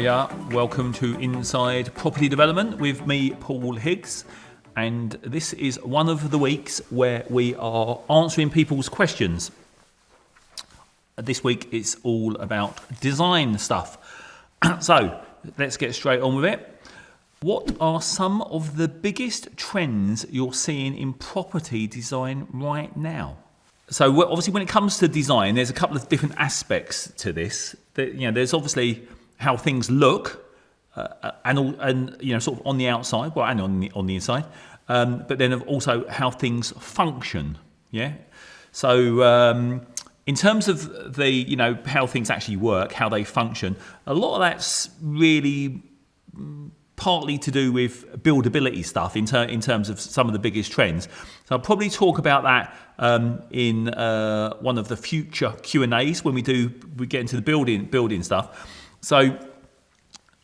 Hiya, welcome to Inside Property Development with me, Paul Higgs. And this is one of the weeks where we are answering people's questions. This week it's all about design stuff. So let's get straight on with it. What are some of the biggest trends you're seeing in property design right now? So obviously when it comes to design, there's a couple of different aspects to this. There's obviously how things look and sort of on the outside, and on the inside, but then also how things function. Yeah. So in terms of the how things actually work, how they function, a lot of that's really partly to do with buildability stuff in terms of some of the biggest trends. So I'll probably talk about that in one of the future Q&As when we get into the building stuff. So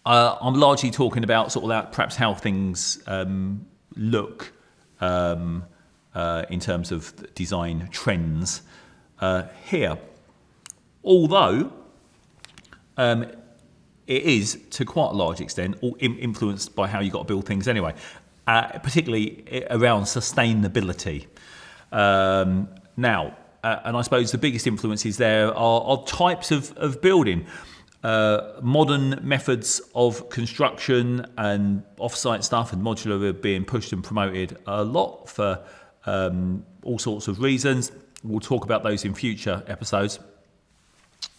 I'm largely talking about sort of that, perhaps how things look in terms of design trends here. Although it is, to quite a large extent, all influenced by how you've got to build things anyway, particularly around sustainability. Now, and I suppose the biggest influences there are types of building. Modern methods of construction and off-site stuff and modular are being pushed and promoted a lot for all sorts of reasons. We'll talk about those in future episodes.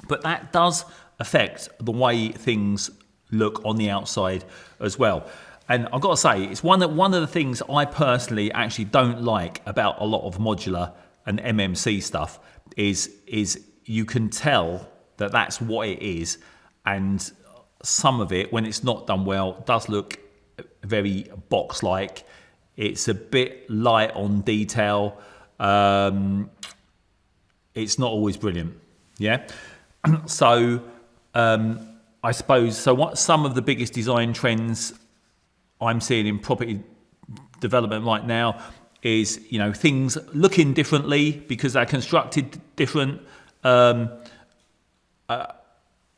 But that does affect the way things look on the outside as well. And I've got to say, it's one of the things I personally actually don't like about a lot of modular and MMC stuff is you can tell that that's what it is, and some of it, when it's not done well, does look very box-like. It's a bit light on detail. It's not always brilliant. Yeah. So I suppose what some of the biggest design trends I'm seeing in property development right now is things looking differently because they're constructed different,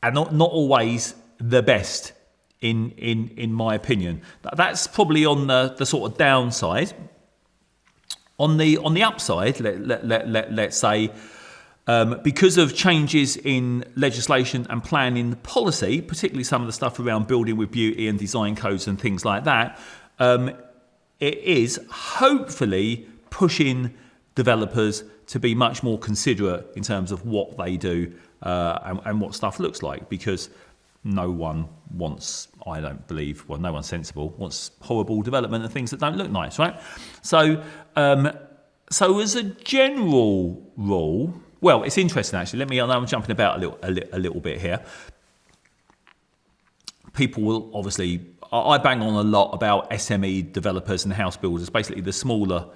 and not always the best in my opinion. That's probably on the sort of downside. On the upside, let's say, because of changes in legislation and planning policy, particularly some of the stuff around building with beauty and design codes and things like that, it is hopefully pushing developers to be much more considerate in terms of what they do and what stuff looks like, because no one wants, I don't believe, no one sensible wants horrible development and things that don't look nice, right? So as a general rule, well, it's interesting actually. I'm jumping about a little bit here. People will obviously, I bang on a lot about SME developers and house builders, basically the smaller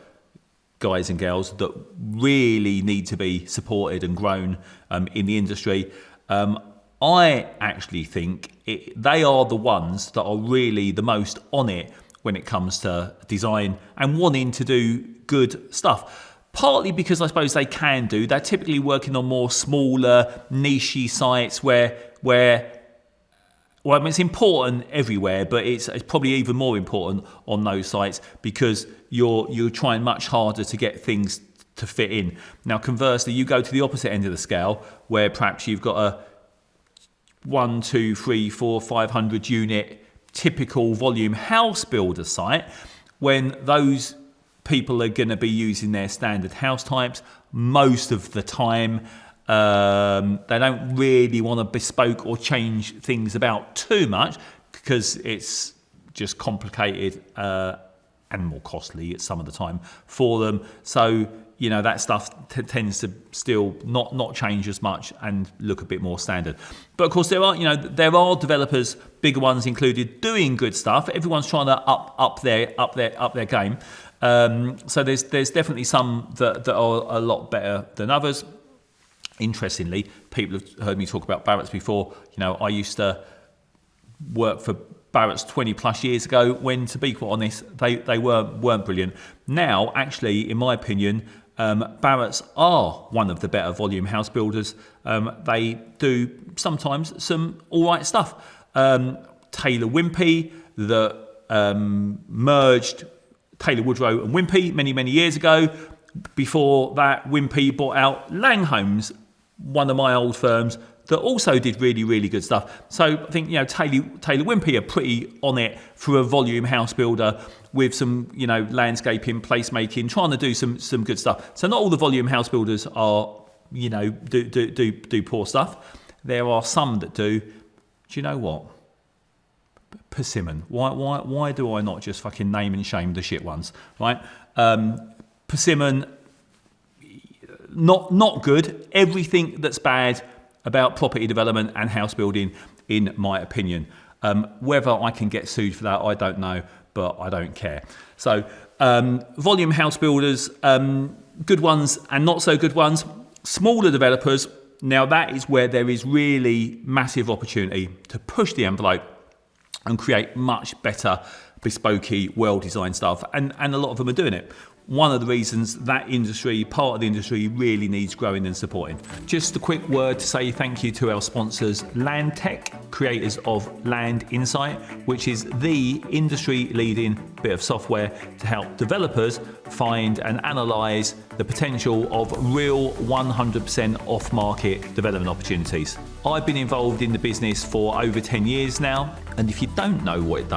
guys and girls that really need to be supported and grown in the industry. I actually think they are the ones that are really the most on it when it comes to design and wanting to do good stuff. Partly because I suppose they're typically working on more smaller, niche sites where it's important everywhere, but it's probably even more important on those sites because you're trying much harder to get things to fit in. Now, conversely, you go to the opposite end of the scale where perhaps you've got a 1, 2, 3, 4, 500 unit typical volume house builder site, when those people are going to be using their standard house types most of the time. They don't really want to bespoke or change things about too much because it's just complicated and more costly at some of the time for them. So that stuff tends to still not change as much and look a bit more standard. But of course there are developers, bigger ones included, doing good stuff. Everyone's trying to up their game. So there's definitely some that are a lot better than others. Interestingly, people have heard me talk about Barratt's before. I used to work for Barratt's 20 plus years ago when, to be quite honest, they weren't brilliant. Now, actually, in my opinion, Barratt's are one of the better volume house builders. They do sometimes some all right stuff. Taylor Wimpey that merged Taylor Woodrow and Wimpey many years ago. Before that, Wimpey bought out Langholms, one of my old firms, that also did really good stuff. So I think, Taylor Wimpey are pretty on it for a volume house builder with some, landscaping, placemaking, trying to do some good stuff. So not all the volume house builders are, do poor stuff. There are some that do. Do you know what? Persimmon. Why do I not just fucking name and shame the shit ones, right? Persimmon, not good. Everything that's bad about property development and house building, in my opinion. Whether I can get sued for that, I don't know, but I don't care. So, volume house builders, good ones and not so good ones. Smaller developers, now that is where there is really massive opportunity to push the envelope and create much better, bespokey, well-designed stuff. And a lot of them are doing it. One of the reasons that industry, part of the industry, really needs growing and supporting. Just a quick word to say thank you to our sponsors, LandTech, creators of Land Insight, which is the industry-leading bit of software to help developers find and analyse the potential of real 100% off-market development opportunities. I've been involved in the business for over 10 years now, and if you don't know what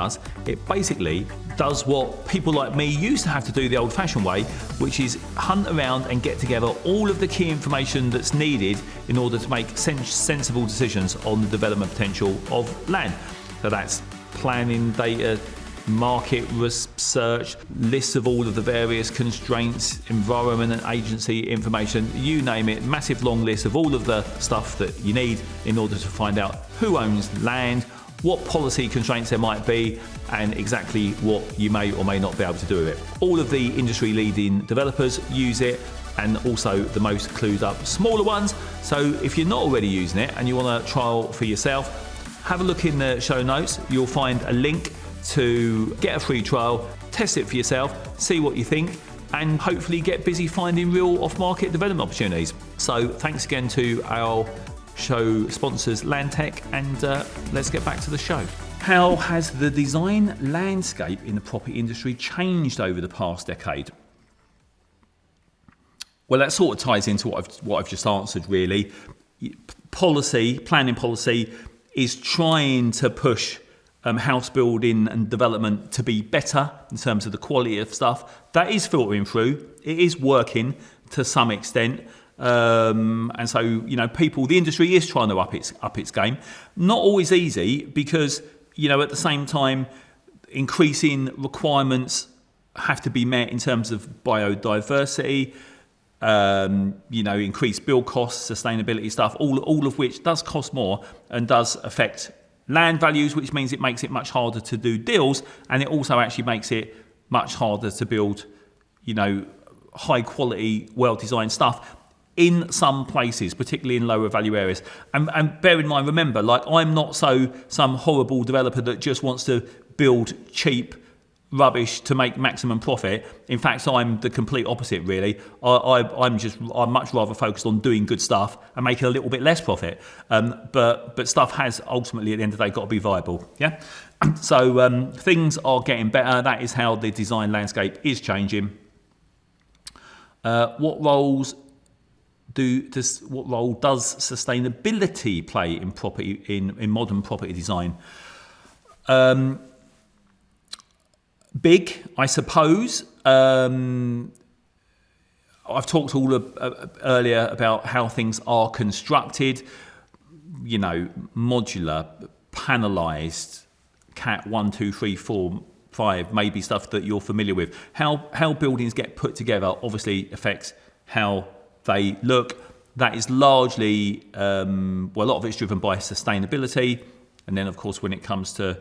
it basically does what people like me used to have to do the old-fashioned way, which is hunt around and get together all of the key information that's needed in order to make sensible decisions on the development potential of land. So that's planning data, market research, lists of all of the various constraints, environment and agency information, you name it, massive long list of all of the stuff that you need in order to find out who owns land, what policy constraints there might be, and exactly what you may or may not be able to do with it. All of the industry leading developers use it, and also the most clued up smaller ones. So if you're not already using it and you want to trial for yourself, have a look in the show notes. You'll find a link to get a free trial, test it for yourself, see what you think, and hopefully get busy finding real off-market development opportunities. So thanks again to our show sponsors, LandTech, and let's get back to the show. How has the design landscape in the property industry changed over the past decade? Well, that sort of ties into what I've just answered, really. Planning policy is trying to push house building and development to be better in terms of the quality of stuff. That is filtering through. It is working to some extent. And so, the industry is trying to up its game. Not always easy because, at the same time, increasing requirements have to be met in terms of biodiversity, increased build costs, sustainability stuff, all of which does cost more and does affect land values, which means it makes it much harder to do deals, and it also actually makes it much harder to build, high quality, well-designed stuff in some places, particularly in lower value areas. And bear in mind, remember, I'm not some horrible developer that just wants to build cheap rubbish to make maximum profit. In fact, I'm the complete opposite, really. I'm much rather focused on doing good stuff and making a little bit less profit. But stuff has ultimately, at the end of the day, got to be viable. Yeah. So things are getting better. That is how the design landscape is changing. What role does sustainability play in property in modern property design? Big, I suppose. I've talked earlier about how things are constructed. Modular, panelised, Cat 1, 2, 3, 4, 5, maybe stuff that you're familiar with. How buildings get put together obviously affects how they look. That is largely, a lot of it's driven by sustainability. And then, of course, when it comes to,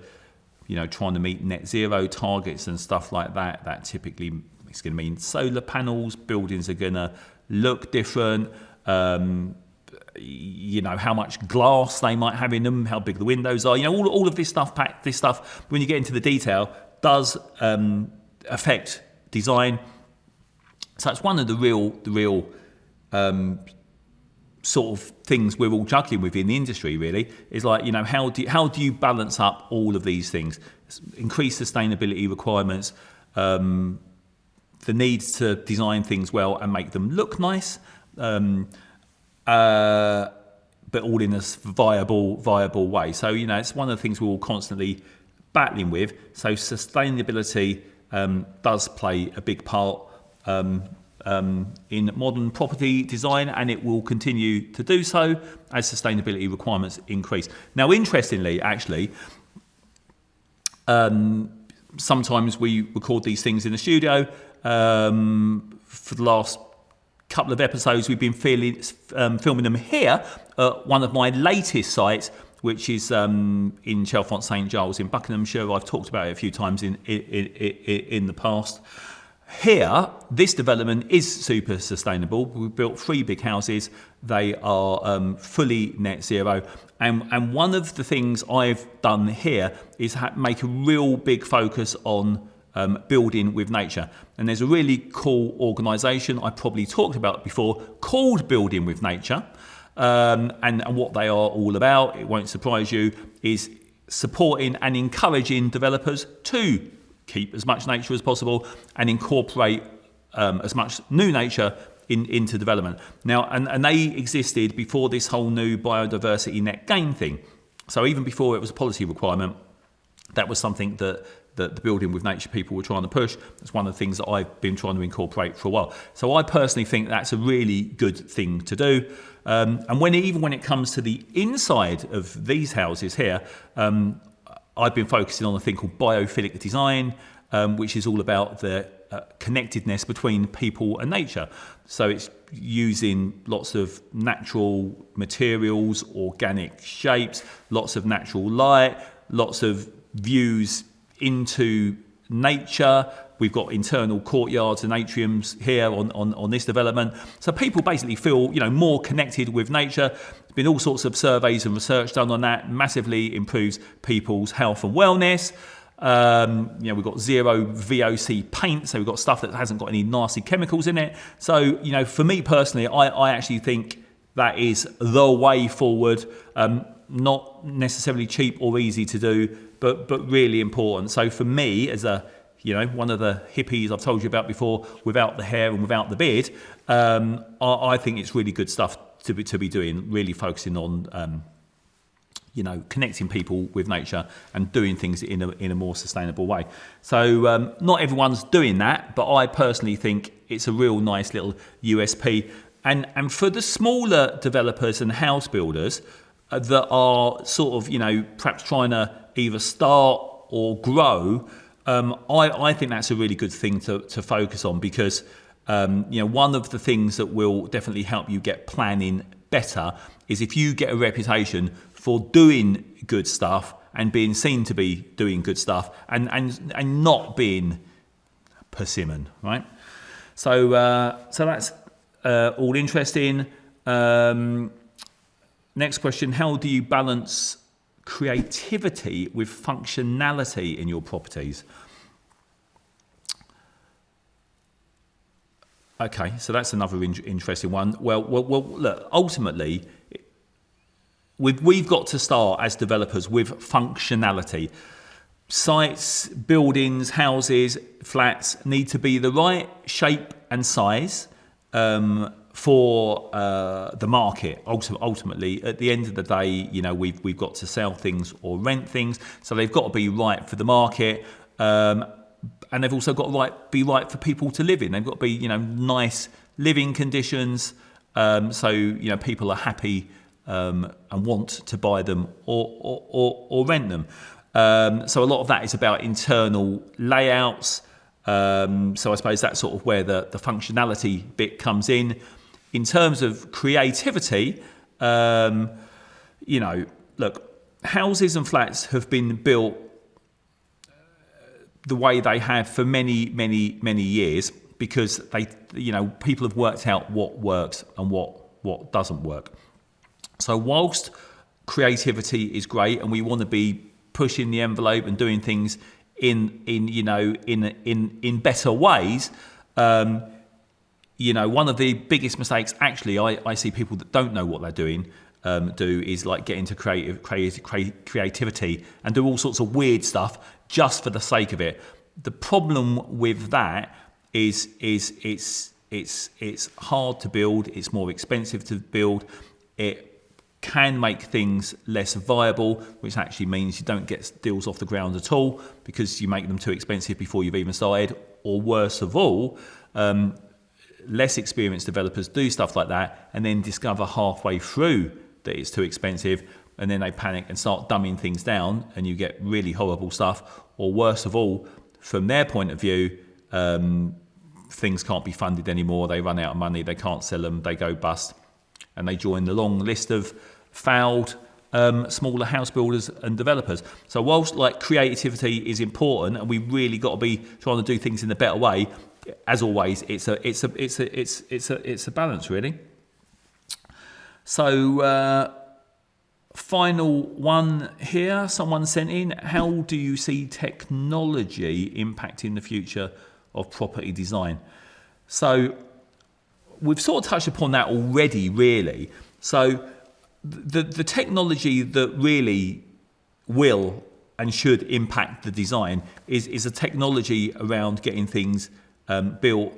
trying to meet net zero targets and stuff like that, that typically is going to mean solar panels. Buildings are going to look different. How much glass they might have in them, how big the windows are. All of this stuff, when you get into the detail, does affect design. So it's one of the real sort of things we're all juggling with in the industry, really, is like, how do you balance up all of these things? Increase sustainability requirements, the need to design things well and make them look nice, but all in a viable way. So, it's one of the things we're all constantly battling with. So sustainability does play a big part in modern property design, and it will continue to do so as sustainability requirements increase. Now, interestingly, actually, sometimes we record these things in the studio. For the last couple of episodes, we've been filming them here at one of my latest sites, which is in Chalfont St Giles in Buckinghamshire. I've talked about it a few times in the past. Here, this development is super sustainable. We've built 3 big houses. They are fully net zero. And one of the things I've done here is make a real big focus on building with nature. And there's a really cool organisation I probably talked about before called Building with Nature. And what they are all about, it won't surprise you, is supporting and encouraging developers to keep as much nature as possible and incorporate as much new nature into development. Now, and they existed before this whole new biodiversity net gain thing. So even before it was a policy requirement, that was something that the Building with Nature people were trying to push. It's one of the things that I've been trying to incorporate for a while. So I personally think that's a really good thing to do. And even when it comes to the inside of these houses here, I've been focusing on a thing called biophilic design, which is all about the connectedness between people and nature. So it's using lots of natural materials, organic shapes, lots of natural light, lots of views into nature. We've got internal courtyards and atriums here on this development. So people basically feel, more connected with nature. There's been all sorts of surveys and research done on that. Massively improves people's health and wellness. We've got zero VOC paint, so we've got stuff that hasn't got any nasty chemicals in it. So, for me personally, I actually think that is the way forward. Not necessarily cheap or easy to do, but really important. So for me, as one of the hippies I've told you about before, without the hair and without the beard, I think it's really good stuff to be doing, really focusing on, connecting people with nature and doing things in a more sustainable way. So not everyone's doing that, but I personally think it's a real nice little USP. And for the smaller developers and house builders that are sort of, perhaps trying to either start or grow, I think that's a really good thing to focus on, because one of the things that will definitely help you get planning better is if you get a reputation for doing good stuff and being seen to be doing good stuff and not being persimmon, right? So that's all interesting. Next question: how do you balance creativity with functionality in your properties? Okay, so that's another interesting one. Well, look, ultimately, we've got to start as developers with functionality. Sites, buildings, houses, flats need to be the right shape and size for the market. Ultimately, at the end of the day, we've got to sell things or rent things, so they've got to be right for the market, and they've also got to be right for people to live in. They've got to be nice living conditions, so people are happy and want to buy them or rent them. So a lot of that is about internal layouts. So I suppose that's sort of where the functionality bit comes in. In terms of creativity, look, houses and flats have been built the way they have for many years because people have worked out what works and what doesn't work. So whilst creativity is great and we want to be pushing the envelope and doing things in better ways, one of the biggest mistakes, actually, I see people that don't know what they're doing do is like get into creativity and do all sorts of weird stuff just for the sake of it. The problem with that is it's hard to build. It's more expensive to build. It can make things less viable, which actually means you don't get deals off the ground at all because you make them too expensive before you've even started. Or worse of all, less experienced developers do stuff like that and then discover halfway through that it's too expensive, and then they panic and start dumbing things down, and you get really horrible stuff. Or worse of all, from their point of view, things can't be funded anymore. They run out of money. They can't sell them. They go bust. And they join the long list of failed smaller house builders and developers. So whilst like creativity is important, and we really got to be trying to do things in a better way, as always, it's a balance, really. So final one here. Someone sent in: how do you see technology impacting the future of property design? So we've sort of touched upon that already, really. So the technology that really will and should impact the design is a technology around getting things built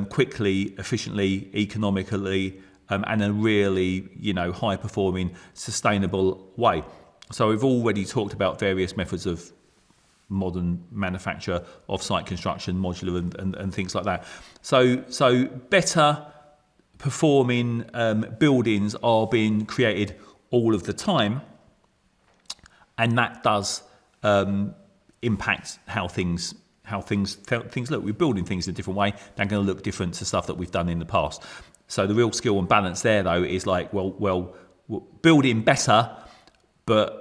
quickly, efficiently, economically, and a really high performing, sustainable way. So we've already talked about various methods of modern manufacture, off-site construction, modular, and things like that. So better performing buildings are being created all of the time, and that does impact how things look. We're building things in a different way. They're going to look different to stuff that we've done in the past. So the real skill and balance there, though, is like well building better, but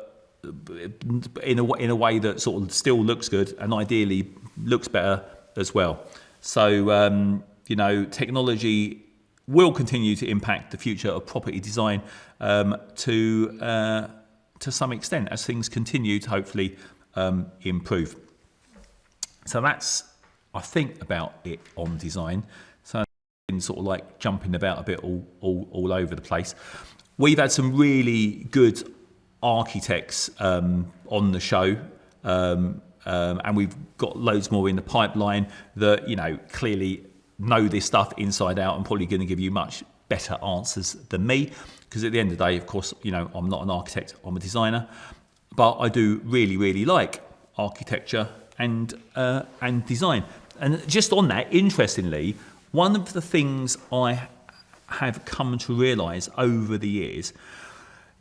in a way that sort of still looks good and ideally looks better as well. So technology will continue to impact the future of property design to some extent as things continue to hopefully improve. So that's, I think, about it on design. So I've been sort of like jumping about a bit all over the place. We've had some really good architects on the show, and we've got loads more in the pipeline that clearly know this stuff inside out and probably going to give you much better answers than me, because at the end of the day, of course, I'm not an architect, I'm a designer, but I do really like architecture and design. And just on that, interestingly, one of the things I have come to realise over the years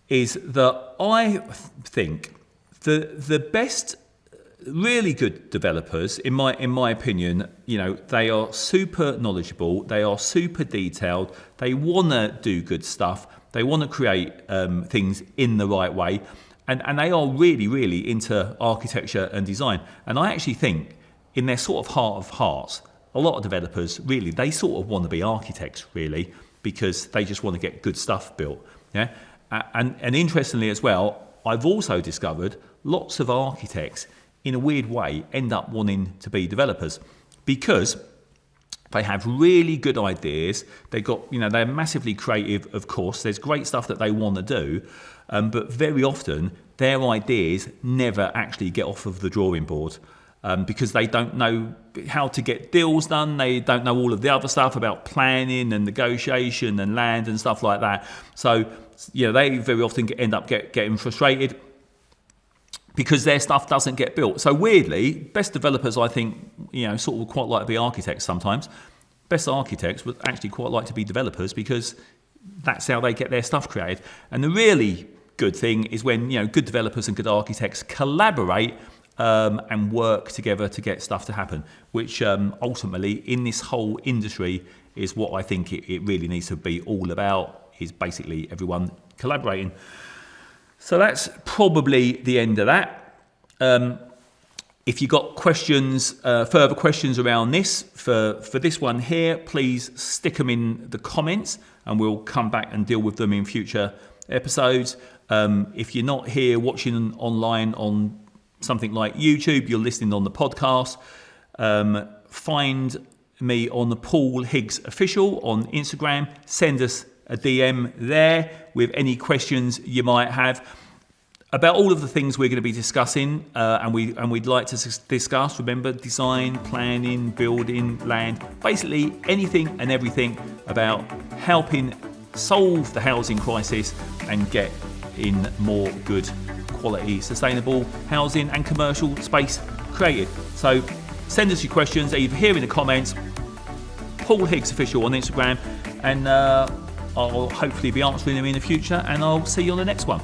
is that I think the best really good developers, in my opinion, they are super knowledgeable, they are super detailed, they want to do good stuff, they want to create things in the right way, and they are really into architecture and design. And I actually think in their sort of heart of hearts, a lot of developers really, they sort of want to be architects really, because they just want to get good stuff built. Yeah. And interestingly as well, I've also discovered lots of architects in a weird way end up wanting to be developers because they have really good ideas. They're massively creative, of course. There's great stuff that they want to do, but very often their ideas never actually get off of the drawing board because they don't know how to get deals done. They don't know all of the other stuff about planning and negotiation and land and stuff like that. So they very often end up getting frustrated because their stuff doesn't get built. So weirdly, best developers, I think, sort of quite like to be architects sometimes. Best architects would actually quite like to be developers because that's how they get their stuff created. And the really good thing is when good developers and good architects collaborate and work together to get stuff to happen, which ultimately in this whole industry is what I think it really needs to be all about, is basically everyone collaborating. So that's probably the end of that. If you've got questions, further questions around this, for this one here, please stick them in the comments and we'll come back and deal with them in future episodes. If you're not here watching online on something like YouTube, you're listening on the podcast, find me on the Paul Higgs Official on Instagram. Send us a DM there with any questions you might have about all of the things we're going to be discussing, and we'd like to discuss. Remember, design, planning, building, land, basically anything and everything about helping solve the housing crisis and get in more good quality, sustainable housing and commercial space created. So send us your questions either here in the comments, Paul Higgs Official on Instagram, and I'll hopefully be answering them in the future, and I'll see you on the next one.